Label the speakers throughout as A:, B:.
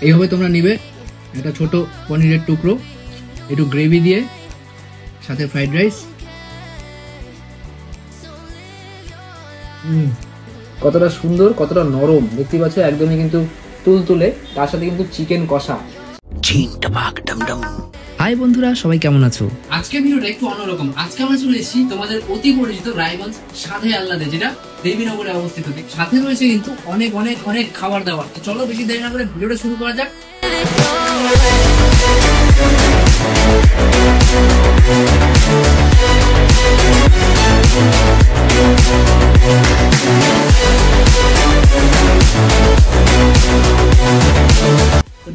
A: এইভাবে তোমরা নিবে একটা ছোট পনিরের টুকরো, একটু গ্রেভি দিয়ে, সাথে ফ্রাইড রাইস। কতটা সুন্দর, কতটা নরম দেখতে পাচ্ছ, একদমই কিন্তু তুলতুলে, তার সাথে কিন্তু চিকেন কষা। হাই বন্ধুরা, সবাই কেমন আছো? আজকে ভিডিওটা একটু অন্যরকম। আজকে আমরা চলে এসেছি তোমাদের অতি পরিচিত রায়গঞ্জ সাধে আহ্লাদে, যেটা দেবীনগরে অবস্থিত। সাথে রয়েছে কিন্তু অনেক অনেক অনেক খাবার দাবার। তো চলো বেশি দেরি না করে ভিডিওটা শুরু করা যাক।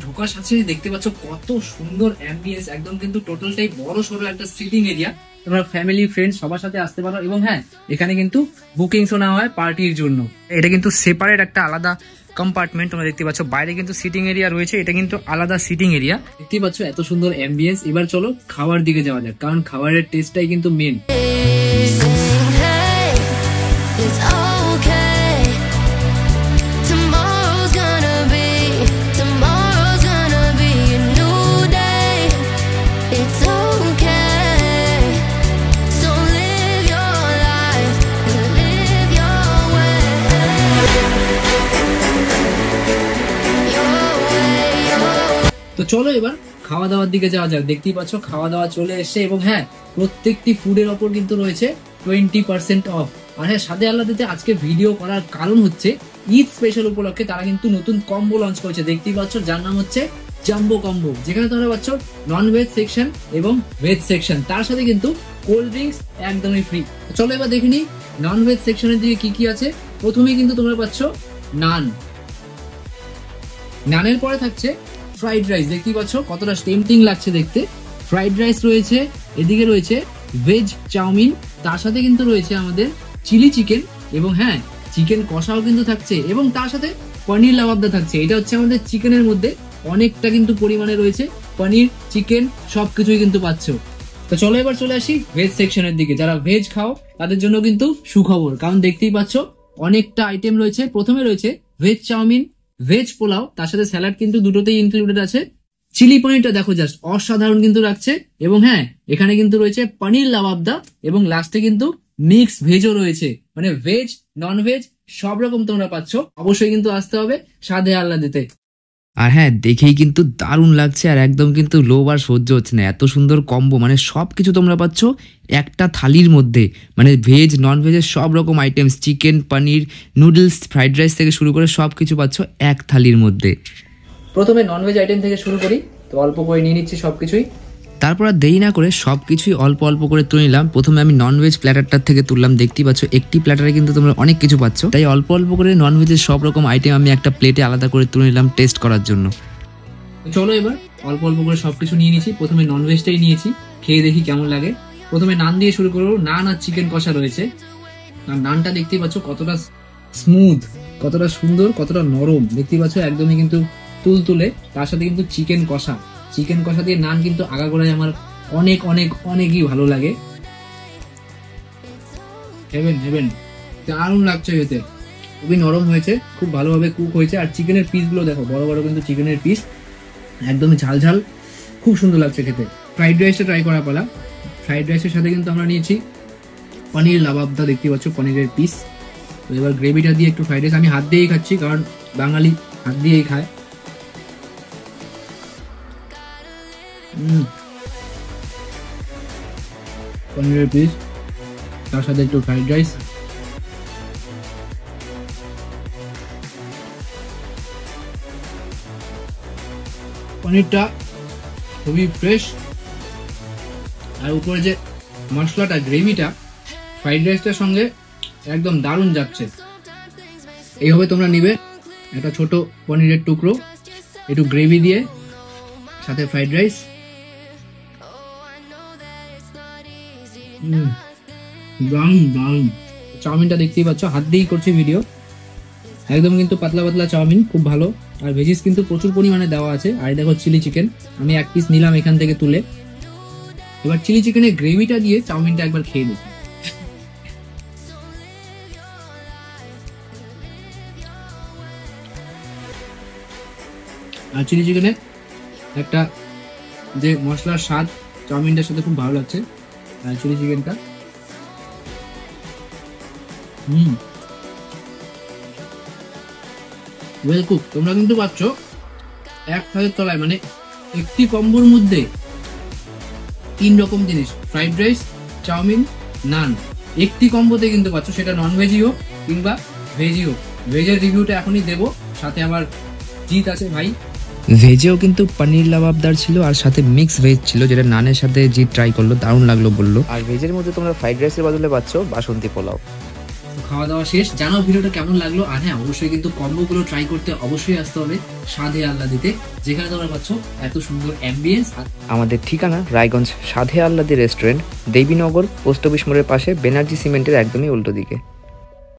A: ঢোকার সাথে দেখতে পাচ্ছ কত সুন্দর অ্যাম্বিয়েন্স, একদম কিন্তু টোটালটাই বড় সড়ো একটা সিটিং এরিয়া। তোমরা ফ্যামিলি ফ্রেন্ড সবার সাথে আসতে পারো। এবং হ্যাঁ, এখানে কিন্তু বুকিংসও নেওয়া হয় পার্টির জন্য। এটা কিন্তু সেপারেট একটা আলাদা কম্পার্টমেন্ট। তোমরা দেখতে পাচ্ছ বাইরে কিন্তু সিটিং এরিয়া রয়েছে, এটা কিন্তু আলাদা সিটিং এরিয়া। দেখতে পাচ্ছ এত সুন্দর অ্যাম্বিয়েন্স। এবার চলো খাবার দিকে যাওয়া যাক, কারণ খাবারের টেস্টটাই কিন্তু মেন। তো চলো এবার খাওয়া দাওয়ার দিকে যাওয়া যাক। দেখতেই পাচ্ছ খাওয়া দাওয়া চলে এসছে। এবং হ্যাঁ, প্রত্যেকটি ফুডের ওপর কিন্তু রয়েছে 20% অফ। আর হ্যাঁ, সাধে আহ্লাদেতে আজকে ভিডিও করার কারণ হচ্ছে ঈদ স্পেশাল উপলক্ষে তারা কিন্তু নতুন কম্বো লঞ্চ করেছে। দেখতেই পাচ্ছ, যার নাম হচ্ছে জাম্বো কম্বো, যেখানে তোমরা পাচ্ছ নন ভেজ সেকশন এবং ভেজ সেকশন, তার সাথে কিন্তু কোল্ড ড্রিঙ্কস একদমই ফ্রি। চলো এবার দেখে নিই নন ভেজ সেকশনের দিকে কি কি আছে। প্রথমেই কিন্তু তোমরা পাচ্ছ নান, নানের পরে থাকছে ফ্রাইড রাইস। দেখতেই পাচ্ছ কতটা টেম্পটিং লাগছে দেখতে। ফ্রাইড রাইস রয়েছে, এদিকে রয়েছে ভেজ চাউমিন, তার সাথে কিন্তু রয়েছে আমাদের চিলি চিকেন, এবং হ্যাঁ চিকেন কষাও কিন্তু থাকছে, এবং তার সাথে পনির লাবাবদা থাকছে। এটা হচ্ছে আমাদের চিকেনের মধ্যে অনেকটা কিন্তু পরিমাণে রয়েছে পনির, চিকেন সবকিছুই কিন্তু পাচ্ছ। তো চলো এবার চলে আসি ভেজ সেকশনের দিকে। যারা ভেজ খাও তাদের জন্য কিন্তু সুখবর, কারণ দেখতেই পাচ্ছ অনেকটা আইটেম রয়েছে। প্রথমে রয়েছে ভেজ চাউমিন, ভেজ পোলাও, তার সাথে স্যালাড কিন্তু দুটোতেই ইনক্লুডেড আছে। চিলি পনিরটা দেখো জাস্ট অসাধারণ কিন্তু রাখছে। এবং হ্যাঁ, এখানে কিন্তু রয়েছে পনির লাবাবদা, এবং লাস্টে কিন্তু মিক্স ভেজও রয়েছে, মানে ভেজ নন ভেজ সব রকম তোমরা পাচ্ছ। অবশ্যই কিন্তু আসতে হবে সাধে আহ্লাদেতে।
B: আর হ্যাঁ, দেখেই কিন্তু দারুণ লাগছে, আর একদম কিন্তু লোভ আর সহ্য হচ্ছে না। এত সুন্দর কম্বো, মানে সব কিছু তোমরা পাচ্ছ একটা থালির মধ্যে, মানে ভেজ নন ভেজের সব রকম আইটেমস, চিকেন, পনির, নুডলস, ফ্রাইড রাইস থেকে শুরু করে সব কিছু পাচ্ছ এক থালির মধ্যে।
A: প্রথমে নন ভেজ আইটেম থেকে শুরু করি, তো অল্প করে নিয়ে নিচ্ছি সবকিছুই।
B: তারপর আর দেরি না করে সব কিছুই অল্প অল্প করে তুলে নিলাম। প্রথমে আমি ননভেজ প্ল্যাটারটার থেকে তুললাম। দেখতেই পাচ্ছ একটি প্ল্যাটারে কিন্তু তোমরা অনেক কিছু পাচ্ছ, তাই অল্প অল্প করে ননভেজের সব রকম আইটেম আমি একটা প্লেটে আলাদা করে তুলে নিলাম টেস্ট করার জন্য।
A: চলো এবার অল্প অল্প করে সবকিছু নিয়ে নিচ্ছি। প্রথমে ননভেজটাই নিয়েছি, খেয়ে দেখি কেমন লাগে। প্রথমে নান দিয়ে শুরু করবো। নান আর চিকেন কষা রয়েছে। আর নানটা দেখতেই পাচ্ছ কতটা স্মুথ, কতটা সুন্দর, কতটা নরম। দেখতেই পাচ্ছ একদমই কিন্তু তুলতুলে, তার সাথে কিন্তু চিকেন কষা। চিকেন কষা দিয়ে নান কিন্তু আগাগোড়ায় আমার অনেক অনেক অনেকই ভালো লাগে। হেভেন হেভেন, দারুণ লাগছে খেতে। খুবই নরম হয়েছে, খুব ভালোভাবে কুক হয়েছে। আর চিকেনের পিসগুলো দেখো, বড় বড় কিন্তু চিকেনের পিস, একদমই ঝাল ঝাল, খুব সুন্দর লাগছে খেতে। ফ্রাইড রাইসটা ট্রাই করা পালা। ফ্রাইড রাইসের সাথে কিন্তু আমরা নিয়েছি পনির লাবাবদা, দেখতে পাচ্ছ পনিরের পিস। তো এবার গ্রেভিটা দিয়ে একটু ফ্রাইড রাইস আমি হাত দিয়েই খাচ্ছি, কারণ বাঙালি হাত দিয়েই খায়। পনিরের পিস, তার সাথে একটু ফ্রাইড রাইস। পনিরটা খুবই ফ্রেশ, আর উপরে যে মশলাটা, গ্রেভিটা ফ্রাইড রাইসটার সঙ্গে একদম দারুণ যাচ্ছে। এইভাবে তোমরা নিবে একটা ছোট পনিরের টুকরো, একটু গ্রেভি দিয়ে, সাথে ফ্রাইড রাইস। দারুণ দারুণ। চাউমিনটা দেখতেই পাচ্ছ, হাত দিয়েই করছি ভিডিও, একদম কিন্তু পাতলা পাতলা চাউমিন, খুব ভালো। আর ভেজিস কিন্তু প্রচুর পরিমাণে দেওয়া আছে। আর দেখো চিলি চিকেন, আমি এক পিস নিলাম এখান থেকে তুলে। এবার চিলি চিকেনের গ্রেভিটা দিয়ে চাউমিনটা একবার খেয়ে দেখি। আর চিলি চিকেনের একটা যে মশলার স্বাদ চাউমিনটার সাথে খুব ভালো লাগছে। আর চিলি চিকেনটা ওয়েল কুক। তোমরা কিন্তু পাচ্ছ এক ছাদের তলায়, মানে একটি কম্বোর মধ্যে 3 রকম জিনিস, ফ্রাইড রাইস, চাউমিন, নান, একটি কম্বোতে কিন্তু পাচ্ছ। সেটা নন ভেজই হোক কিংবা ভেজই হোক। ভেজের রিভিউটা এখনই দেবো, সাথে আবার জিত আছে ভাই।
B: ভেজেও কিন্তু পনির লাবাবদার ছিল, আর সাথে মিক্স ভেজ ছিল, যেটা নানের সাথে জি ট্রাই করলো, দারুণ লাগলো বললো। আর ভেজের মধ্যে তোমরা ফ্রাইড রাইসের বদলে পাচ্ছ বাসন্তী পোলাও।
A: খাওয়া দাওয়া শেষ, জানাও ভিডিওটা কেমন লাগলো। আর হ্যাঁ, অবশ্যই কিন্তু কম্বোগুলো ট্রাই করতে অবশ্যই আসতে হবে সাধে আহ্লাদিতে, যেখানে তোমরা পাচ্ছ এত সুন্দর অ্যাম্বিয়েন্স।
B: আমাদের ঠিকানা রায়গঞ্জ সাধে আহ্লাদি রেস্টুরেন্ট, দেবীনগর পোস্ট অফিস মোড়ের পাশে, বেনার্জি সিমেন্টের একদমই উল্টো দিকে।